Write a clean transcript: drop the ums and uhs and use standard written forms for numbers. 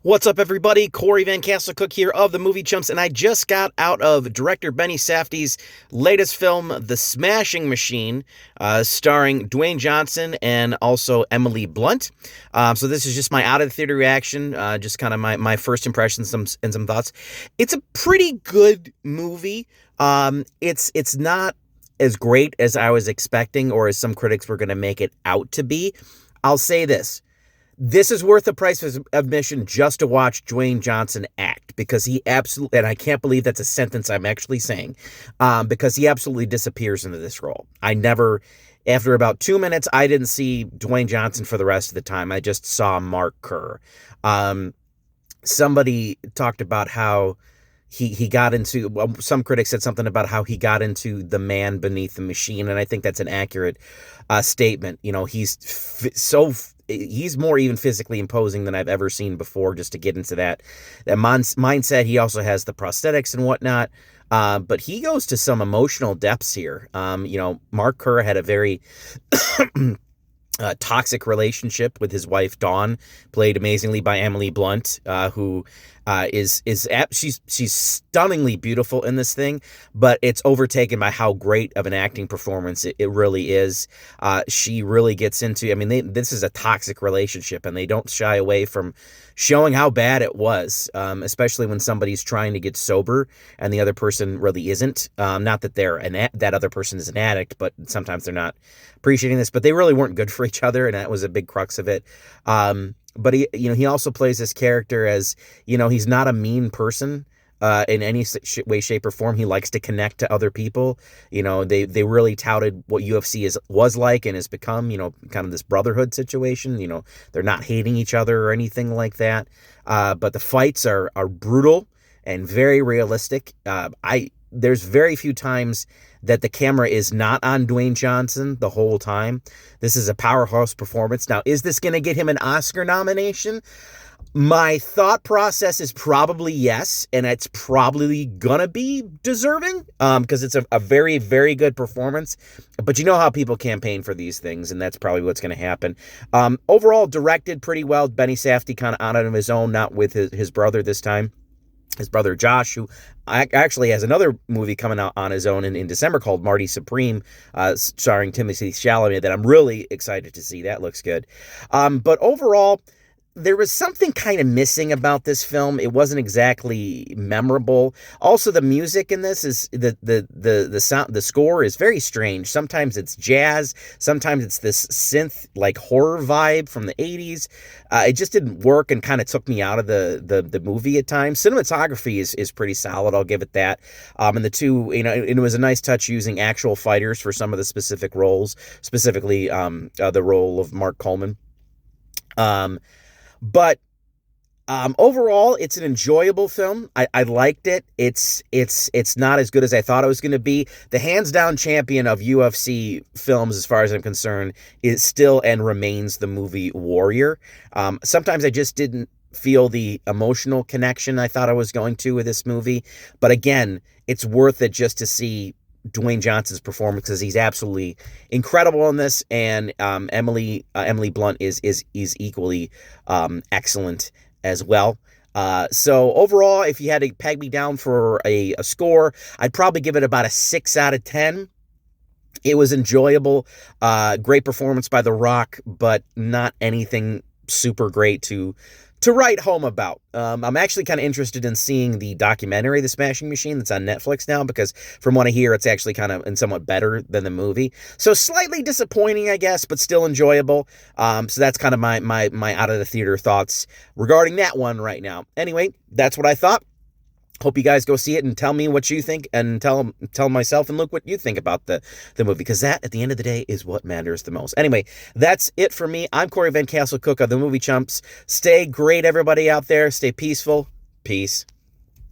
What's up, everybody? Corey Van Castle Cook here of the Movie Chumps, and I just got out of director Benny Safdie's latest film, The Smashing Machine, starring Dwayne Johnson and also Emily Blunt. So this is just my out-of-the-theater reaction, just kind of my first impressions and some thoughts. It's a pretty good movie. It's not as great as I was expecting or as some critics were going to make it out to be. I'll say this. This is worth the price of admission just to watch Dwayne Johnson act, because he absolutely, and I can't believe that's a sentence I'm actually saying, because he absolutely disappears into this role. After about 2 minutes, I didn't see Dwayne Johnson for the rest of the time. I just saw Mark Kerr. Somebody talked about how he got into, well, some critics said something about how he got into the man beneath the machine, and I think that's an accurate statement. You know, he's more even physically imposing than I've ever seen before, just to get into that mindset. He also has the prosthetics and whatnot, but he goes to some emotional depths here. Mark Kerr had a very toxic relationship with his wife Dawn, played amazingly by Emily Blunt, who she's stunningly beautiful in this thing, but it's overtaken by how great of an acting performance it really is. She really gets into, this is a toxic relationship, and they don't shy away from showing how bad it was, especially when somebody's trying to get sober and the other person really isn't. Not that that other person is an addict, but sometimes they're not appreciating this, but they really weren't good for each other, and that was a big crux of it. But he also plays this character as, he's not a mean person in any way, shape, or form. He likes to connect to other people. They really touted what UFC was like and has become, kind of this brotherhood situation. They're not hating each other or anything like that. But the fights are brutal and very realistic. There's very few times that the camera is not on Dwayne Johnson the whole time. This is a powerhouse performance. Now, is this going to get him an Oscar nomination? My thought process is probably yes, and it's probably going to be deserving, because it's a very, very good performance. But you know how people campaign for these things, and that's probably what's going to happen. Overall, directed pretty well. Benny Safdie kind of out of his own, not with his brother this time. His brother Josh, who actually has another movie coming out on his own in December called Marty Supreme, starring Timothée Chalamet, that I'm really excited to see. That looks good. But overall, there was something kind of missing about this film. It wasn't exactly memorable. Also, the music in this is the sound, the score is very strange. Sometimes it's jazz, sometimes it's this synth like horror vibe from the 80s. It just didn't work and kind of took me out of the movie at times. Cinematography is pretty solid, I'll give it that. And the two, it was a nice touch using actual fighters for some of the specific roles, specifically the role of Mark Coleman. But overall, it's an enjoyable film. I liked it. It's not as good as I thought it was going to be. The hands down champion of UFC films, as far as I'm concerned, is still and remains the movie Warrior. Sometimes I just didn't feel the emotional connection I thought I was going to with this movie. But again, it's worth it just to see Dwayne Johnson's performance, because he's absolutely incredible in this, and Emily Blunt is equally excellent as well. So overall, if you had to peg me down for a score, I'd probably give it about a 6 out of 10. It was enjoyable, great performance by The Rock, but not anything super great to write home about. I'm actually kind of interested in seeing the documentary, The Smashing Machine, that's on Netflix now, because from what I hear, it's actually kind of and somewhat better than the movie. So slightly disappointing, I guess, but still enjoyable. So that's kind of my out of the theater thoughts regarding that one right now. Anyway, that's what I thought. Hope you guys go see it and tell me what you think, and tell myself and Luke what you think about the movie, because that, at the end of the day, is what matters the most. Anyway, that's it for me. I'm Corey Van Castle Cook of the Movie Chumps. Stay great, everybody out there. Stay peaceful. Peace.